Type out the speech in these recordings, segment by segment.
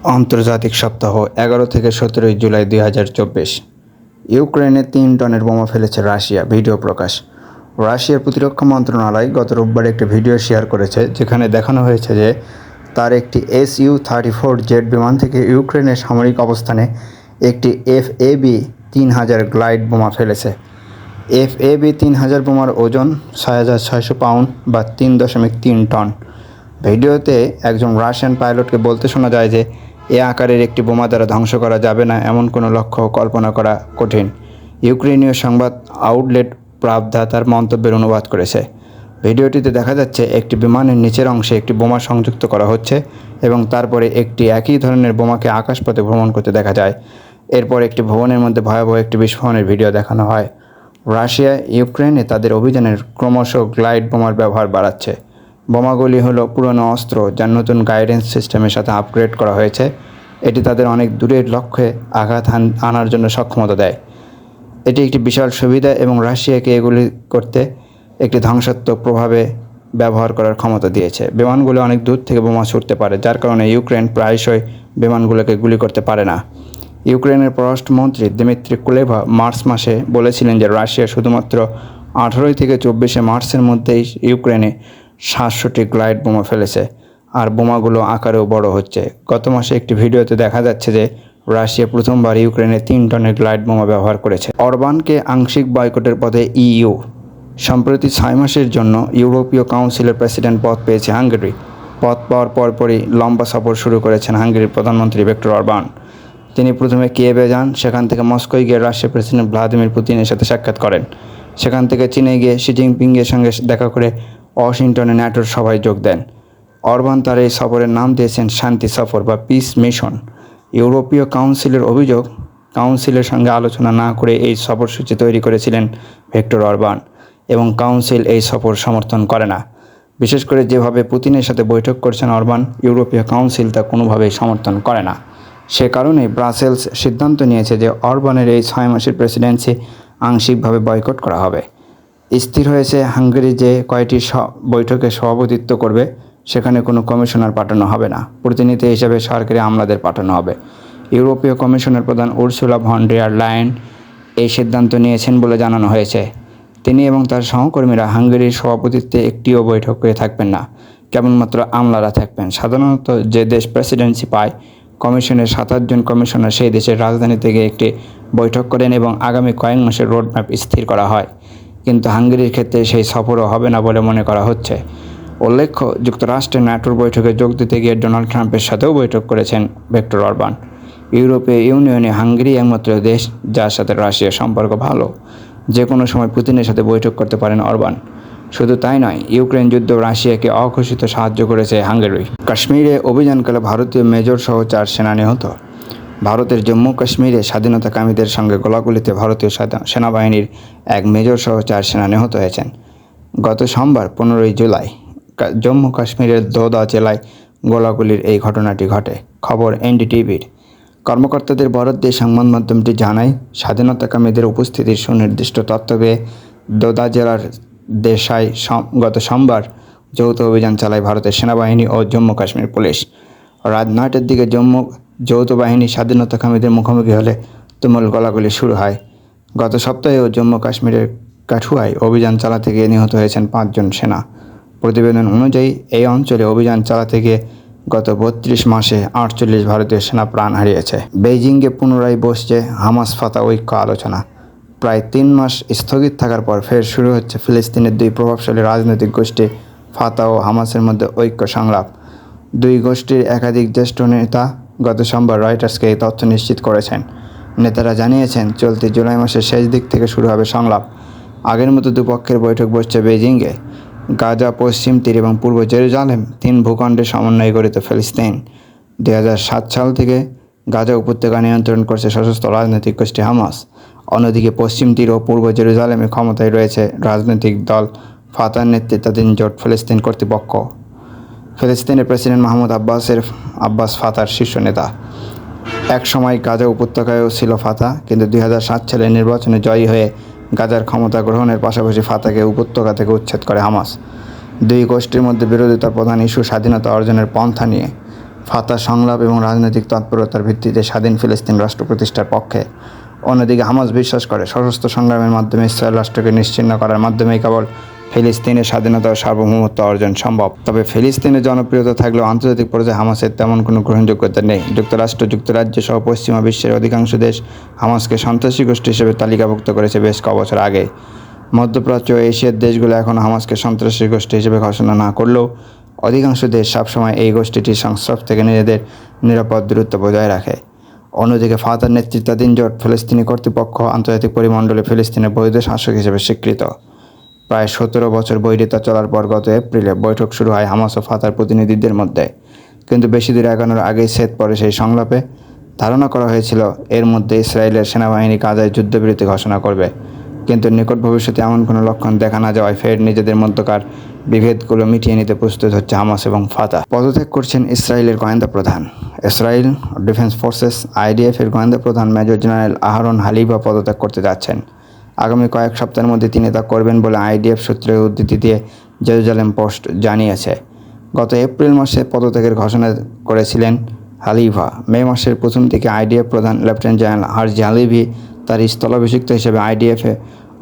আন্তর্জাতিক সপ্তাহ ১১ থেকে ১৭ জুলাই ২০২৪। ইউক্রেনে ৩ টনের বোমা ফেলেছে রাশিয়া, ভিডিও প্রকাশ। রাশিয়ার প্রতিরক্ষা মন্ত্রণালয় গত রোববার একটি ভিডিও শেয়ার করেছে, যেখানে দেখানো হয়েছে যে তার একটি Su-34 জেট বিমান থেকে ইউক্রেনের সামরিক অবস্থানে একটি FAB-৩০০০ গ্লাইড বোমা ফেলেছে। FAB-৩০০০ বোমার ওজন ৬৬০০ পাউন্ড বা ৩.৩ টন। ভিডিওতে একজন রাশিয়ান পাইলটকে বলতে শোনা যায় যে এ আকারের একটি বোমা দ্বারা ধ্বংস করা যাবে না এমন কোনো লক্ষ্য কল্পনা করা কঠিন। ইউক্রেনীয় সংবাদ আউটলেট প্রাভদা তার মন্তব্যের অনুবাদ করেছে। ভিডিওটিতে দেখা যাচ্ছে একটি বিমানের নিচের অংশে একটি বোমা সংযুক্ত করা হচ্ছে এবং তারপরে একটি একই ধরনের বোমাকে আকাশপথে ভ্রমণ করতে দেখা যায়। এরপর একটি ভবনের মধ্যে ভয়াবহ একটি বিস্ফোরণের ভিডিও দেখানো হয়। রাশিয়া ইউক্রেনে তাদের অভিযানের ক্রমশ গ্লাইড বোমার ব্যবহার বাড়াচ্ছে। বোমাগুলি হলো পুরনো অস্ত্র যা নতুন গাইডেন্স সিস্টেমের সাথে আপগ্রেড করা হয়েছে। এটি তাদের অনেক দূরের লক্ষ্যে আঘাত আনার জন্য সক্ষমতা দেয়। এটি একটি বিশাল সুবিধা এবং রাশিয়াকে এগুলি করতে একটি ধ্বংসাত্মক প্রভাবে ব্যবহার করার ক্ষমতা দিয়েছে। বিমানগুলো অনেক দূর থেকে বোমা ছুটতে পারে, যার কারণে ইউক্রেন প্রায়শই বিমানগুলোকে গুলি করতে পারে না। ইউক্রেনের পররাষ্ট্রমন্ত্রী দিমিত্রি কুলেভা মার্চ মাসে বলেছিলেন যে রাশিয়া শুধুমাত্র 18 থেকে 24 মার্চের মধ্যেই ইউক্রেনে 700টি গ্লাইড বোমা ফেলেছে, আর বোমাগুলো আকারেও বড় হচ্ছে। গত মাসে একটি ভিডিওতে দেখা যাচ্ছে যে রাশিয়া প্রথমবার ইউক্রেনে 3 টনের গ্লাইড বোমা ব্যবহার করেছে। অরবানকে আংশিক বয়কটের পথে ইইউ। সম্প্রতি 6 মাসের জন্য ইউরোপীয় কাউন্সিলের প্রেসিডেন্ট পদ পেয়েছে হাঙ্গেরি। পদ পাওয়ার পরপরই লম্বা সফর শুরু করেছেন হাঙ্গেরির প্রধানমন্ত্রী ভিক্টর অরবান। তিনি প্রথমে কিয়েভে যান, সেখান থেকে মস্কোয় গিয়ে রাশিয়ার প্রেসিডেন্ট ভ্লাদিমির পুতিনের সাথে সাক্ষাৎ করেন। সেখান থেকে চীনে গিয়ে শি জিনপিংয়ের সঙ্গে দেখা করে ওয়াশিংটনে ন্যাটোর সভায় যোগ দেন। অরবান তার এই সফরের নাম দিয়েছেন শান্তি সফর বা পিস মিশন। ইউরোপীয় কাউন্সিলের অভিযোগ, কাউন্সিলের সঙ্গে আলোচনা না করে এই সফরসূচি তৈরি করেছিলেন ভিক্টর অরবান এবং কাউন্সিল এই সফর সমর্থন করে না। বিশেষ করে যেভাবে পুতিনের সাথে বৈঠক করছেন অরবান, ইউরোপীয় কাউন্সিল তা কোনোভাবেই সমর্থন করে না। সে কারণে ব্রাসেলস সিদ্ধান্ত নিয়েছে যে অরবানের এই 6 মাসের প্রেসিডেন্সি আংশিকভাবে বয়কট করা হবে। স্থির হয়েছে হাঙ্গেরি যে কয়টি বৈঠকে সভাপতিত্ব করবে সেখানে কোনো কমিশনার পাঠানো হবে না, প্রতিনিধি হিসেবে সরকারি আমলাদের পাঠানো হবে। ইউরোপীয় কমিশনের প্রধান উর্সুলা ভন ডের লায়েন এই সিদ্ধান্ত নিয়েছেন বলে জানানো হয়েছে। তিনি এবং তার সহকর্মীরা হাঙ্গেরির সভাপতিত্বে একটিও বৈঠকে থাকবেন না, কেবলমাত্র আমলারা থাকবেন। সাধারণত যে দেশ প্রেসিডেন্সি পায়, কমিশনের 7-8 জন কমিশনার সেই দেশের রাজধানী থেকে একটি বৈঠক করেন এবং আগামী কয়েক মাসের রোডম্যাপ স্থির করা হয়। কিন্তু হাঙ্গেরির ক্ষেত্রে সেই সফরও হবে না বলে মনে করা হচ্ছে। উল্লেখ্য, যুক্তরাষ্ট্রের ন্যাটোর বৈঠকে যোগ দিতে গিয়ে ডোনাল্ড ট্রাম্পের সাথেও বৈঠক করেছেন ভিক্টর অরবান। ইউরোপীয় ইউনিয়নে হাঙ্গেরি একমাত্র দেশ যার সাথে রাশিয়ার সম্পর্ক ভালো। যে কোনো সময় পুতিনের সাথে বৈঠক করতে পারেন অরবান। শুধু তাই নয়, ইউক্রেন যুদ্ধ রাশিয়াকে অঘোষিত সাহায্য করেছে হাঙ্গেরি। কাশ্মীরে অভিযানকালে ভারতীয় মেজর সহ 4 সেনা নিহত। ভারতের জম্মু কাশ্মীরে স্বাধীনতাকামীদের সঙ্গে গোলাগুলিতে ভারতীয় সেনাবাহিনীর এক মেজর সহ 4 সেনা নিহত হয়েছেন। গত সোমবার 15 জুলাই জম্মু কাশ্মীরের দোদা জেলায় গোলাগুলির এই ঘটনাটি ঘটে। খবর এনডিটিভির। কর্মকর্তাদের বরাত দিয়ে সংবাদ মাধ্যমটি জানায়, স্বাধীনতাকামীদের উপস্থিতির সুনির্দিষ্ট তথ্য পেয়ে দোদা জেলার দেশায় গত সোমবার যৌথ অভিযান চালায় ভারতের সেনাবাহিনী ও জম্মু কাশ্মীর পুলিশ। রাত 9টার দিকে যৌথ বাহিনী স্বাধীনতাকামীদের মুখোমুখি হলে তুমুল গোলাগুলি শুরু হয়। গত সপ্তাহেও জম্মু কাশ্মীরের কাঠুয়ায় অভিযান চালাতে গিয়ে নিহত হয়েছেন 5 জন সেনা। প্রতিবেদন অনুযায়ী এই অঞ্চলে অভিযান চালাতে গিয়ে গত 32 মাসে 48 ভারতীয় সেনা প্রাণ হারিয়েছে। বেইজিংয়ে পুনরায় বসছে হামাস ফাতাহ ঐক্য আলোচনা। প্রায় 3 মাস স্থগিত থাকার পর ফের শুরু হচ্ছে ফিলিস্তিনের 2 প্রভাবশালী রাজনৈতিক গোষ্ঠী ফাতাহ ও হামাসের মধ্যে ঐক্য সংলাপ। 2 গোষ্ঠীর একাধিক জ্যেষ্ঠ নেতা গত সোমবার রয়টার্সকে এই তথ্য নিশ্চিত করেছেন। নেতারা জানিয়েছেন, চলতি জুলাই মাসের শেষ দিক থেকে শুরু হবে সংলাপ। আগের মতো দুপক্ষের বৈঠক বসছে বেইজিংয়ে। গাজা, পশ্চিম তীর এবং পূর্ব জেরুজালেম 3 ভূখণ্ডের সমন্বয়ে গঠিত ফিলিস্তিন। 2007 সাল থেকে গাজা উপত্যকা নিয়ন্ত্রণ করছে সশস্ত্র রাজনৈতিক গোষ্ঠী হামাস। অন্যদিকে পশ্চিম তীর ও পূর্ব জেরুজালেমে ক্ষমতায় রয়েছে রাজনৈতিক দল ফাতাহ নেতৃত্বাধীন জোট ফিলিস্তিন কর্তৃপক্ষ। ফিলিস্তিনের প্রেসিডেন্ট মাহমুদ আব্বাস ফাতাহর শীর্ষ নেতা। এক সময় গাজা উপত্যকায়ও ছিল ফাতাহ, কিন্তু 2007 সালে নির্বাচনে জয়ী হয়ে গাজার ক্ষমতা গ্রহণের পাশাপাশি ফাতাহকে উপত্যকা থেকে উচ্ছেদ করে হামাস। 2 গোষ্ঠীর মধ্যে বিরোধিতার প্রধান ইস্যু স্বাধীনতা অর্জনের পন্থা নিয়ে। ফাতা সংলাপ এবং রাজনৈতিক তৎপরতার ভিত্তিতে স্বাধীন ফিলিস্তিন রাষ্ট্র প্রতিষ্ঠার পক্ষে। অন্যদিকে হামাস বিশ্বাস করে সশস্ত্র সংগ্রামের মাধ্যমে ইসরায়েল রাষ্ট্রকে নিশ্চিহ্ন করার মাধ্যমেই কেবল ফিলিস্তিনের স্বাধীনতা ও সার্বভৌমত্ব অর্জন সম্ভব। তবে ফিলিস্তিনের জনপ্রিয়তা থাকলেও আন্তর্জাতিক পর্যায়ে হামাসের তেমন কোনো গ্রহণযোগ্যতা নেই। যুক্তরাজ্য সহ পশ্চিমা বিশ্বের অধিকাংশ দেশ হামাসকে সন্ত্রাসী গোষ্ঠী হিসেবে তালিকাভুক্ত করেছে বেশ কবছর আগে। মধ্যপ্রাচ্য ও এশিয়ার দেশগুলো এখনও হামাসকে সন্ত্রাসী গোষ্ঠী হিসেবে ঘোষণা না করলেও অধিকাংশ দেশ সবসময় এই গোষ্ঠীটির সংস্রব থেকে নিজেদের নিরাপদ দূরত্ব বজায় রাখে। অন্যদিকে ফাতার নেতৃত্বাধীন জোট ফিলিস্তিনি কর্তৃপক্ষ আন্তর্জাতিক পরিমণ্ডলে ফিলিস্তিনের বৈধ শাসক হিসেবে স্বীকৃত। প্রায় 17 বছর বৈরিতা চলার পর গত এপ্রিলে বৈঠক শুরু হয় হামাস ও ফাতার প্রতিনিধিদের মধ্যে। কিন্তু বেশি দূর এগোনোর আগেই ছেদ পড়ে সেই সংলাপে। ধারণা করা হয়েছিল এর মধ্যে ইসরায়েলের সেনাবাহিনী গাজায় যুদ্ধবিরতি ঘোষণা করবে, কিন্তু নিকট ভবিষ্যতে এমন কোনো লক্ষণ দেখা না যাওয়ায় ফের নিজেদের মধ্যকার বিভেদগুলো মিটিয়ে নিতে প্রস্তুত হচ্ছে হামাস এবং ফাতা। পদত্যাগ করছেন ইসরায়েলের গোয়েন্দা প্রধান। ইসরায়েল ডিফেন্স ফোর্সেস IDF এর গোয়েন্দা প্রধান মেজর জেনারেল আহরন হালিভা পদত্যাগ করতে যাচ্ছেন। আগামী কয়েক সপ্তাহের মধ্যে তিনি তা করবেন বলে IDF সূত্রের উদ্ধৃতি দিয়ে জেরুজালেম পোস্ট জানিয়েছে। গত এপ্রিল মাসে পদত্যাগের ঘোষণা করেছিলেন হালিভা। মে মাসের প্রথম দিকে IDF প্রধান লেফটেন্যান্ট জেনারেল হার্জি হালিভি তার স্থলাভিষিক্ত হিসেবে IDF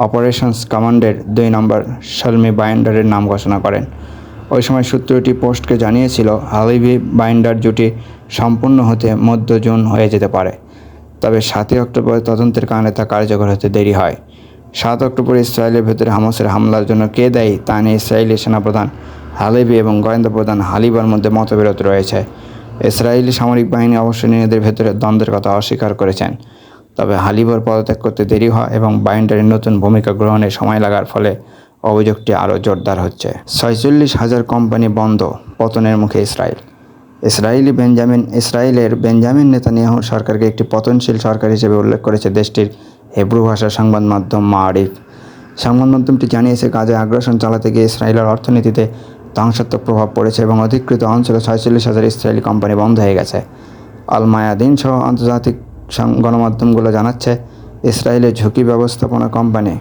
অপারেশনস কমান্ডের 2 নম্বর শলমি বাইন্ডারের নাম ঘোষণা করেন। ওই সময় সূত্রটি পোস্টকে জানিয়েছিল হালিভি বাইন্ডার জুটি সম্পূর্ণ হতে মধ্য জুন হয়ে যেতে পারে। তবে 7 অক্টোবর তদন্তের কারণে তা কার্যকর হতে দেরি হয়। 7 অক্টোবর ইসরায়েলের ভেতরে হামাসের হামলার জন্য কে দায়ী তা নিয়ে ইসরায়েলি সেনাপ্রধান হালিভি এবং গোয়েন্দা প্রধান হালিভার মধ্যে মতবিরোধ রয়েছে। ইসরায়েলি সামরিক বাহিনী অবশ্য নিজেদের ভেতরে দ্বন্দ্বের কথা অস্বীকার করেছেন। তবে হালিভার পদত্যাগ করতে দেরি হয় এবং বাইন্ডারের নতুন ভূমিকা গ্রহণে সময় লাগার ফলে অভিযোগটি আরও জোরদার হচ্ছে। 46,000 কোম্পানি বন্ধ, পতনের মুখে ইসরায়েল। ইসরায়েলের বেঞ্জামিন নেতানিয়াহুর সরকারকে একটি পতনশীল সরকার হিসেবে উল্লেখ করেছে দেশটির হিব্রু ভাষার সংবাদ মাধ্যম মাআরিফ। সংবাদ মাধ্যমটি জানিয়েছে গাজায় আগ্রাসন চালাতে গিয়ে ইসরায়েলের অর্থনীতিতে ধ্বংসাত্মক প্রভাব পড়েছে এবং অধিকৃত অঞ্চলে 46,000 ইসরায়েলি কোম্পানি বন্ধ হয়ে গেছে। আল মায়াদিন সহ আন্তর্জাতিক গণমাধ্যমগুলো জানাচ্ছে ইসরায়েলের ঝুঁকি ব্যবস্থাপনা কোম্পানি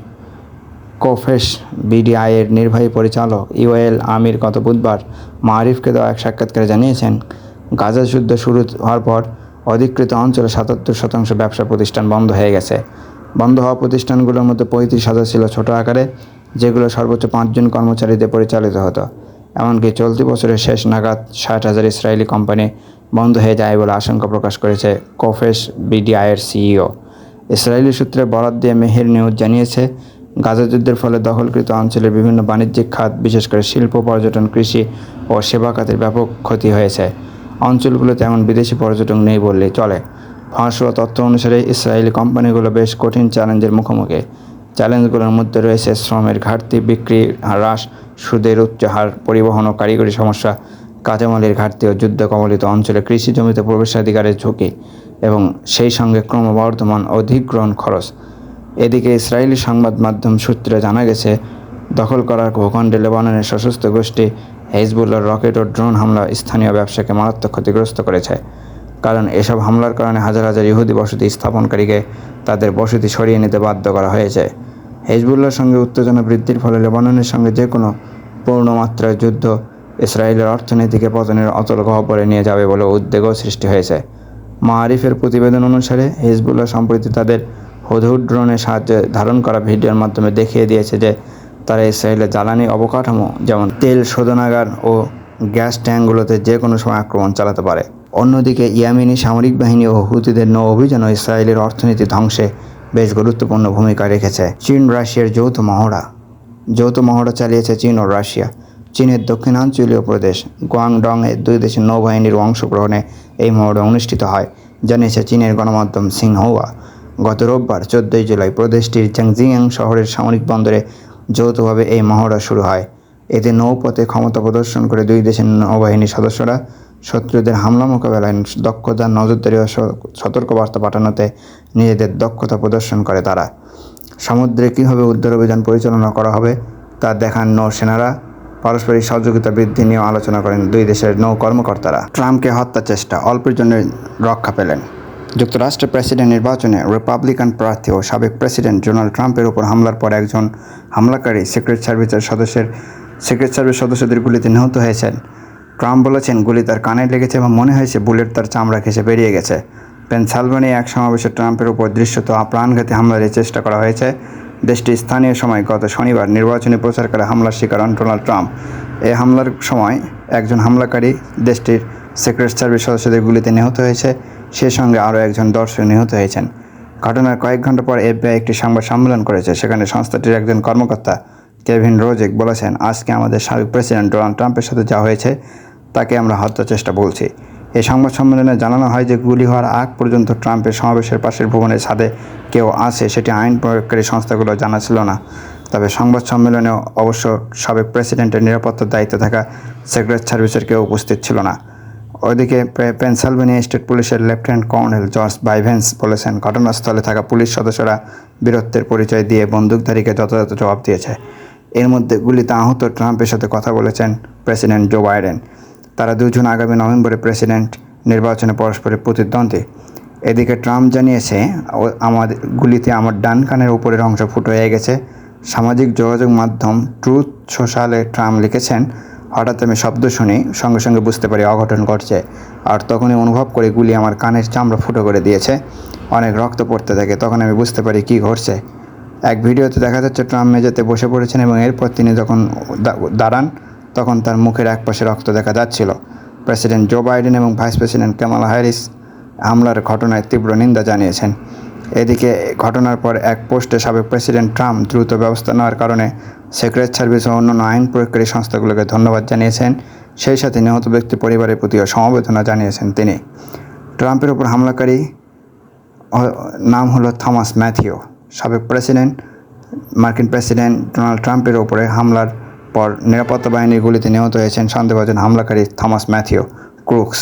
কোফেশ BDI এর নির্বাহী পরিচালক ইওয়েল আমির গত বুধবার মাআরিফকে দেওয়া এক সাক্ষাৎকারে জানিয়েছেন, গাজা যুদ্ধ শুরু হওয়ার পর অধিকৃত অঞ্চলে 77% ব্যবসা প্রতিষ্ঠান বন্ধ হয়ে গেছে। বন্ধ হওয়া প্রতিষ্ঠানগুলোর মধ্যে 35,000 ছিল ছোট আকারে, যেগুলো সর্বোচ্চ 5 জন কর্মচারীদের পরিচালিত হতো। এমনকি চলতি বছরের শেষ নাগাদ 60,000 ইসরায়েলি কোম্পানি বন্ধ হয়ে যায় বলে আশঙ্কা প্রকাশ করেছে কোফেশ BDI এর CEO। ইসরায়েলি সূত্রে বরাত দিয়ে মেহের নিউজ জানিয়েছে, গাজা যুদ্ধের ফলে দখলকৃত অঞ্চলের বিভিন্ন বাণিজ্যিক খাত, বিশেষ করে শিল্প, পর্যটন, কৃষি ও সেবা খাতের ব্যাপক ক্ষতি হয়েছে। অঞ্চলগুলোতে এমন বিদেশি পর্যটক নেই বললেই চলে। ফাঁস হওয়া তথ্য অনুসারে ইসরায়েলি কোম্পানিগুলো বেশ কঠিন চ্যালেঞ্জের মুখোমুখি। চ্যালেঞ্জগুলোর মধ্যে রয়েছে শ্রমের ঘাটতি, বিক্রি হ্রাস, সুদের উচ্চ হার, পরিবহন ও কারিগরি সমস্যা, কাঁচামালের ঘাটতি ও যুদ্ধ কবলিত অঞ্চলে কৃষি জমিতে প্রবেশাধিকারের ঝুঁকি এবং সেই সঙ্গে ক্রমবর্ধমান অধিগ্রহণ খরচ। এদিকে ইসরায়েলি সংবাদ মাধ্যম সূত্রে জানা গেছে, দখল করা ভূখণ্ডে লেবাননের সশস্ত্র গোষ্ঠী হিজবুল্লাহর রকেট ও ড্রোন হামলা স্থানীয় ব্যবসাকে মারাত্মক ক্ষতিগ্রস্ত করেছে। কারণ এসব হামলার কারণে হাজার হাজার ইহুদি বসতি স্থাপনকারীকে তাদের বসতি সরিয়ে নিতে বাধ্য করা হয়েছে। হিজবুল্লাহর সঙ্গে উত্তেজনা বৃদ্ধির ফলে লেবাননের সঙ্গে যে কোনো পূর্ণমাত্রার যুদ্ধ ইসরায়েলের অর্থনীতিকে পতনের অতল গহ্বরে নিয়ে যাবে বলে উদ্বেগও সৃষ্টি হয়েছে। মাআরিফের প্রতিবেদন অনুসারে হিজবুল্লাহ সম্প্রতি তাদের হুদহুদ ড্রোনের সাহায্যে ধারণ করা ভিডিওর মাধ্যমে দেখিয়ে দিয়েছে যে তারা ইসরায়েলের জ্বালানি অবকাঠামো যেমন তেল শোধনাগার ও গ্যাস ট্যাঙ্কগুলোতে যে কোনো সময় আক্রমণ চালাতে পারে। অন্যদিকে ইয়েমেনি সামরিক বাহিনী ও হুতিদের নৌ অভিযানও ইসরায়েলের অর্থনীতি ধ্বংসে বেশ গুরুত্বপূর্ণ ভূমিকা রেখেছে। চীন রাশিয়ার যৌথ মহড়া চালিয়েছে চীন ও রাশিয়া। চীনের দক্ষিণাঞ্চলীয় প্রদেশ গুয়াংডংয়ে 2 দেশের নৌবাহিনীর অংশগ্রহণে এই মহড়া অনুষ্ঠিত হয়, জানিয়েছে চীনের গণমাধ্যম সিনহুয়া। গত রোববার 14 জুলাই প্রদেশটির জ্যাংজিয়াং শহরের সামরিক বন্দরে যৌথভাবে এই মহড়া শুরু হয়। এতে নৌপথে ক্ষমতা প্রদর্শন করে 2 দেশের নৌবাহিনীর সদস্যরা শত্রুদের হামলা মোকাবেলায় দক্ষতা, নজরদারি ও সতর্কবার্তা পাঠানোতে নিজেদের দক্ষতা প্রদর্শন করে তারা। সমুদ্রে কীভাবে উদ্ধার অভিযান পরিচালনা করা হবে তা দেখান নৌসেনারা। পারস্পরিক সহযোগিতা বৃদ্ধি নিয়েও আলোচনা করেন 2 দেশের নৌ কর্মকর্তারা। ট্রাম্পকে হত্যা চেষ্টা, অল্পের জন্য রক্ষা পেলেন। যুক্তরাষ্ট্রের প্রেসিডেন্ট নির্বাচনে রিপাবলিকান প্রার্থী ও সাবেক প্রেসিডেন্ট ডোনাল্ড ট্রাম্পের উপর হামলার পর একজন হামলাকারী সিক্রেট সার্ভিস সদস্যদের গুলিতে নিহত হয়েছেন। ট্রাম্প বলেছেন, গুলি তার কানে লেগেছে এবং মনে হয়েছে বুলেট তার চামড়া ঘেঁষে বেরিয়ে গেছে। পেনসিলভানিয়া এক সমাবেশে ট্রাম্পের উপর দৃশ্যত প্রাণঘাতী হামলার চেষ্টা করা হয়েছে। দেশটির স্থানীয় সময় গত শনিবার নির্বাচনী প্রচারকালে হামলার শিকার হন ডোনাল্ড ট্রাম্প। এই হামলার সময় একজন হামলাকারী দেশটির সিক্রেট সার্ভিস সদস্যদের গুলিতে নিহত হয়েছে, সেই সঙ্গে আরও একজন দর্শক নিহত হয়েছেন। ঘটনার কয়েক ঘন্টা পর FBI একটি সংবাদ সম্মেলন করেছে। সেখানে সংস্থাটির একজন কর্মকর্তা কেভিন রোজেক বলেছেন, আজকে আমাদের সাবেক প্রেসিডেন্ট ডোনাল্ড ট্রাম্পের সাথে যা হয়েছে তাকে আমরা হত্যা চেষ্টা বলছি। এই সংবাদ সম্মেলনে জানানো হয় যে গুলি হওয়ার আগ পর্যন্ত ট্রাম্পের সমাবেশের পাশের ভবনের ছাদে কেউ আছে সেটি আইন প্রয়োগকারী সংস্থাগুলো জানা ছিল না। তবে সংবাদ সম্মেলনে অবশ্য সাবেক প্রেসিডেন্টের নিরাপত্তার দায়িত্বে থাকা সিক্রেট সার্ভিসের কেউ উপস্থিত ছিল না। ওইদিকে পেনসিলভানিয়া স্টেট পুলিশের লেফটেন্যান্ট কর্নেল জর্জ বাইভেন্স বলেছেন, ঘটনাস্থলে থাকা পুলিশ সদস্যরা বীরত্বের পরিচয় দিয়ে বন্দুকধারীকে যথাযথ জবাব দিয়েছে। এর মধ্যে গুলিতে আহত ট্রাম্পের সাথে কথা বলেছেন প্রেসিডেন্ট জো বাইডেন। তারা দুজন আগামী নভেম্বরে প্রেসিডেন্ট নির্বাচনে পরস্পরের প্রতিদ্বন্দ্বী। এদিকে ট্রাম্প জানিয়েছে, আমাদের গুলিতে আমার ডান কানের উপরের অংশ ফুটো হয়ে গেছে। সামাজিক যোগাযোগ মাধ্যম ট্রুথ সোশ্যালে ট্রাম্প লিখেছেন, হঠাৎ আমি শব্দ শুনি, সঙ্গে সঙ্গে বুঝতে পারি অঘটন ঘটছে, আর তখনই অনুভব করি গুলি আমার কানের চামড়া ফুটো করে দিয়েছে। অনেক রক্ত পড়তে থাকে, তখন আমি বুঝতে পারি কী ঘটছে। এক ভিডিওতে দেখা যাচ্ছে ট্রাম্প মেঝেতে বসে পড়েছেন এবং এরপর তিনি যখন দাঁড়ান তখন তার মুখের একপাশে রক্ত দেখা যাচ্ছিল। প্রেসিডেন্ট জো বাইডেন এবং ভাইস প্রেসিডেন্ট কামালা হ্যারিস হামলার ঘটনায় তীব্র নিন্দা জানিয়েছেন। এদিকে ঘটনার পর এক পোস্টে সাবেক প্রেসিডেন্ট ট্রাম্প দ্রুত ব্যবস্থা নেওয়ার কারণে সিক্রেট সার্ভিস ও অন্যান্য আইন প্রয়োগকারী সংস্থাগুলোকে ধন্যবাদ জানিয়েছেন। সেই সাথে নিহত ব্যক্তির পরিবারের প্রতিও সমবেদনা জানিয়েছেন তিনি। ট্রাম্পের উপর হামলাকারী নাম হলো থমাস ম্যাথিউ। সাবেক মার্কিন প্রেসিডেন্ট ডোনাল্ড ট্রাম্পের উপরে হামলার পর নিরাপত্তা বাহিনীর গুলিতে নিহত হয়েছেন সন্দেহভাজন হামলাকারী থমাস ম্যাথিউ ক্রুকস।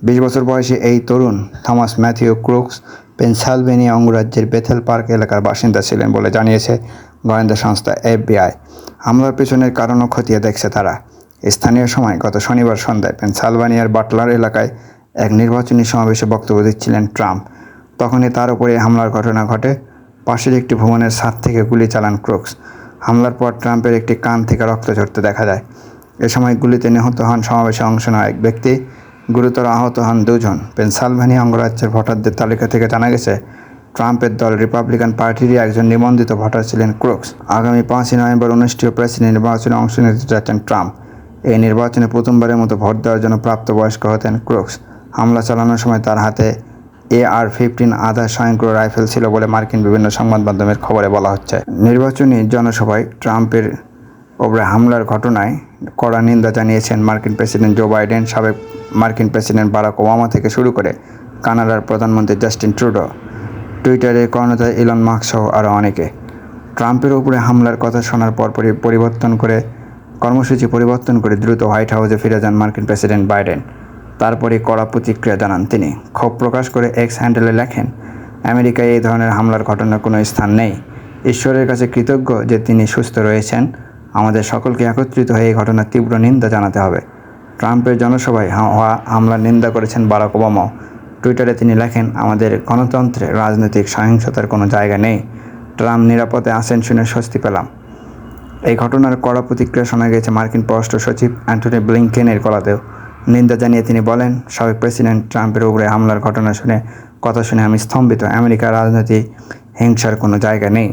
20 বছর বয়সী এই তরুণ থমাস ম্যাথিউ ক্রুকস পেনসিলভানিয়া অঙ্গরাজ্যের বেথেল পার্ক এলাকার বাসিন্দা ছিলেন বলে জানিয়েছে গোয়েন্দা সংস্থা FBI। হামলার পেছনের কারণও খতিয়ে দেখছে তারা। স্থানীয় সময় গত শনিবার সন্ধ্যায় পেনসিলভানিয়ার বাটলার এলাকায় এক নির্বাচনী সমাবেশে বক্তব্য দিচ্ছিলেন ট্রাম্প। তখনই তার উপরে হামলার ঘটনা ঘটে। পাশের একটি ভবনের ছাদ থেকে গুলি চালান ক্রুকস। হামলার পর ট্রাম্পের একটি কান থেকে রক্ত ঝরতে দেখা যায়। এ সময় গুলিতে নিহত হন সমাবেশে অংশ নেওয়া এক ব্যক্তি, গুরুতর আহত হন দুজন। পেনসিলভানিয়া অঙ্গরাজ্যের ভোটারদের তালিকা থেকে জানা গেছে, ট্রাম্পের দল রিপাবলিকান পার্টিরই একজন নিবন্ধিত ভোটার ছিলেন ক্রুকস। আগামী 5ই নভেম্বর অনুষ্ঠিত প্রেসিডেন্ট নির্বাচনে অংশ নিতে যাচ্ছেন ট্রাম্প। এই নির্বাচনে প্রথমবারের মতো ভোট দেওয়ার জন্য প্রাপ্তবয়স্ক হতেন ক্রুকস। হামলা চালানোর সময় তার হাতে AR-15 আধা স্বয়ংক্রিয় রাইফেল ছিল বলে মার্কিন বিভিন্ন সংবাদ মাধ্যমের খবরে বলা হচ্ছে। নির্বাচনী জনসভায় ট্রাম্পের ওপরে হামলার ঘটনায় কড়া নিন্দা জানিয়েছেন মার্কিন প্রেসিডেন্ট জো বাইডেন, সাবেক মার্কিন প্রেসিডেন্ট বারাক ওবামা থেকে শুরু করে কানাডার প্রধানমন্ত্রী জাস্টিন ট্রুডো, টুইটারের কর্ণধার ইলন মাস্ক সহ আরও অনেকে। ট্রাম্পের উপরে হামলার কথা শোনার পর কর্মসূচি পরিবর্তন করে দ্রুত হোয়াইট হাউসে ফিরে যান মার্কিন প্রেসিডেন্ট বাইডেন। তারপরে কড়া প্রতিক্রিয়া জানান তিনি। ক্ষোভ প্রকাশ করে এক্স হ্যান্ডেলে লেখেন, আমেরিকায় এই ধরনের হামলার ঘটনার কোনো স্থান নেই। ঈশ্বরের কাছে কৃতজ্ঞ যে তিনি সুস্থ রয়েছেন। আমাদের সকলকে একত্রিত হয়ে এই ঘটনার তীব্র নিন্দা জানাতে হবে। ট্রাম্পের জনসভায় হওয়া হামলার নিন্দা করেছেন বারাক ওবামাও। টুইটারে তিনি লেখেন, আমাদের গণতন্ত্রে রাজনৈতিক সহিংসতার কোনো জায়গা নেই। ট্রাম্প নিরাপদে আছেন শুনে স্বস্তি পেলাম। এই ঘটনার কড়া প্রতিক্রিয়া শোনা গেছে মার্কিন পররাষ্ট্র সচিব অ্যান্টনি ব্লিংকেনের গলাতেও। নিন্দা জানিয়ে তিনি বলেন, সাবেক প্রেসিডেন্ট ট্রাম্পের উপরে হামলার কথা শুনে আমি স্তম্ভিত। আমেরিকার রাজনৈতিক হিংসার কোনো জায়গা নেই।